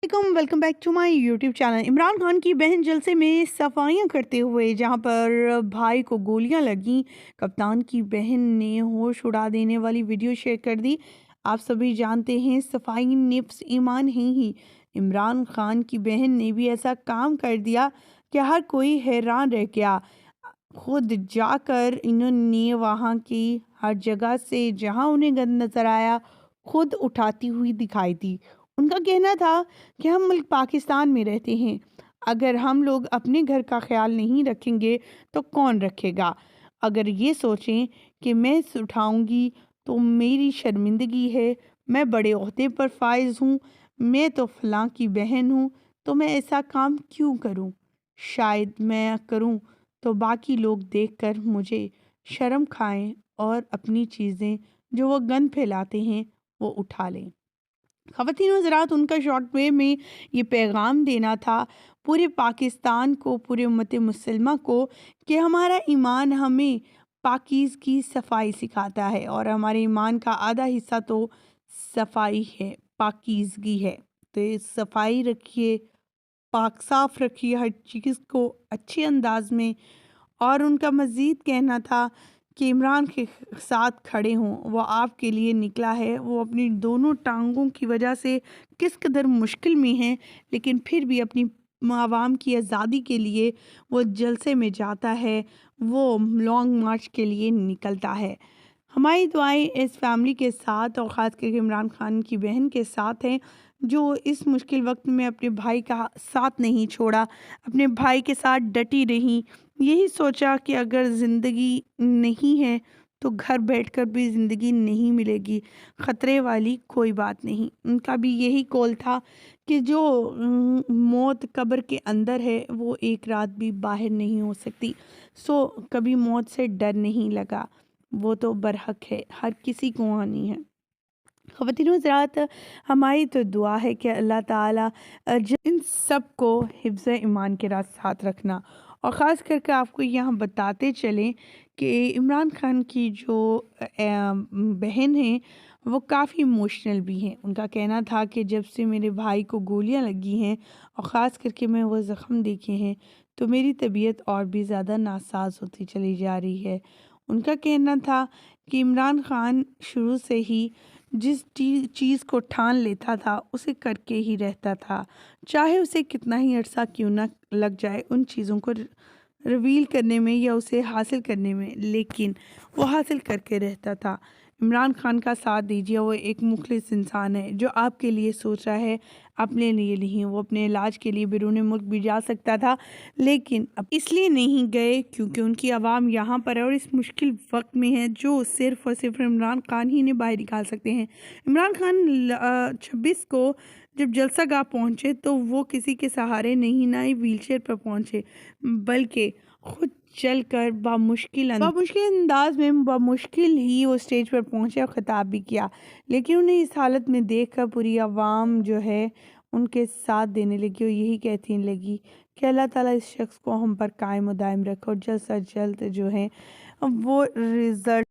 Welcome back to my YouTube channel. Imran Khan की बहन जलसे में सफाइयां करते हुए जहां पर भाई को गोलियां लगीं, कप्तान की बहन ने होश उड़ा देने वाली वीडियो शेयर कर दी। आप सभी जानते हैं सफाई निफ्स ईमान है ही। इमरान खान की बहन ने भी ऐसा काम कर दिया कि हर कोई हैरान रह गया। खुद जाकर इन्होंने वहां की हर जगह से जहां उन्हें गंद नजर आया खुद उठाती हुई दिखाई दी। उनका कहना था कि हम मुल्क पाकिस्तान में रहते हैं, अगर हम लोग अपने घर का ख्याल नहीं रखेंगे तो कौन रखेगा। अगर ये सोचें कि मैं उठाऊंगी तो मेरी शर्मिंदगी है, मैं बड़े ओहदे पर फाइज हूँ, मैं तो फलां की बहन हूँ, तो मैं ऐसा काम क्यों करूँ। शायद मैं करूँ तो बाकी लोग देखकर मुझे शर्म खाएं और अपनी चीज़ें जो वो गंद फैलाते हैं वो उठा लें। ख़वातीन हज़रात, उनका शॉर्ट वे में ये पैगाम देना था पूरे पाकिस्तान को, पूरे उम्मत मुसलमा को, कि हमारा ईमान हमें पाकीज़गी सफाई सिखाता है और हमारे ईमान का आधा हिस्सा तो सफाई है, पाकीज़गी है। तो ये सफाई रखिए, पाक साफ रखिए हर चीज़ को अच्छे अंदाज में। और उनका मज़ीद कहना था कि इमरान के साथ खड़े हों, वो आपके लिए निकला है, वो अपनी दोनों टांगों की वजह से किस कदर मुश्किल में है, लेकिन फिर भी अपनी आवाम की आज़ादी के लिए वो जलसे में जाता है, वो लॉन्ग मार्च के लिए निकलता है। हमारी दुआएं इस फैमिली के साथ और ख़ास करके इमरान खान की बहन के साथ हैं, जो इस मुश्किल वक्त में अपने भाई का साथ नहीं छोड़ा, अपने भाई के साथ डटी रहीं। यही सोचा कि अगर ज़िंदगी नहीं है तो घर बैठकर भी ज़िंदगी नहीं मिलेगी, ख़तरे वाली कोई बात नहीं। उनका भी यही कॉल था कि जो मौत कब्र के अंदर है वो एक रात भी बाहर नहीं हो सकती। सो कभी मौत से डर नहीं लगा, वो तो बरहक है, हर किसी को आनी है। ख़वातीन हज़रात, हमारी तो दुआ है कि अल्लाह ताला इन सब को हिफ्ज़ ईमान के साथ रखना। और ख़ास करके आपको यहाँ बताते चलें कि इमरान खान की जो बहन है वो काफ़ी इमोशनल भी हैं। उनका कहना था कि जब से मेरे भाई को गोलियां लगी हैं और ख़ास करके मैं वो ज़ख़म देखे हैं तो मेरी तबीयत और भी ज़्यादा नासाज होती चली जा रही है। उनका कहना था कि इमरान खान शुरू से ही जिस चीज़ को ठान लेता था उसे करके ही रहता था, चाहे उसे कितना ही अरसा क्यों ना लग जाए उन चीज़ों को रिवील करने में या उसे हासिल करने में, लेकिन वो हासिल करके रहता था। इमरान खान का साथ दीजिए, वो एक मुखलिस इंसान है जो आपके लिए सोच रहा है, अपने लिए नहीं। वो अपने इलाज के लिए बैरून मुल्क भी जा सकता था, लेकिन अब इसलिए नहीं गए क्योंकि उनकी आवाम यहाँ पर है और इस मुश्किल वक्त में है जो सिर्फ़ और सिर्फ इमरान खान ही ने बाहर निकाल सकते हैं। इमरान खान 26 को जब जलसा गाह पहुँचे तो वो किसी के सहारे नहीं, ना ही व्हीलचेयर पर पहुँचे, बल्कि खुद चल कर बामुश्किल अंदाज में बामुश्किल ही वो स्टेज पर पहुँचे और ख़िताब भी किया। लेकिन उन्हें इस हालत में देख कर पूरी आवाम जो है उनके साथ देने लगी और यही कहती लगी कि अल्लाह ताला इस शख्स को हम पर कायम और दायम रखे और जल्द से जल्द जो है वो रिज़ल्ट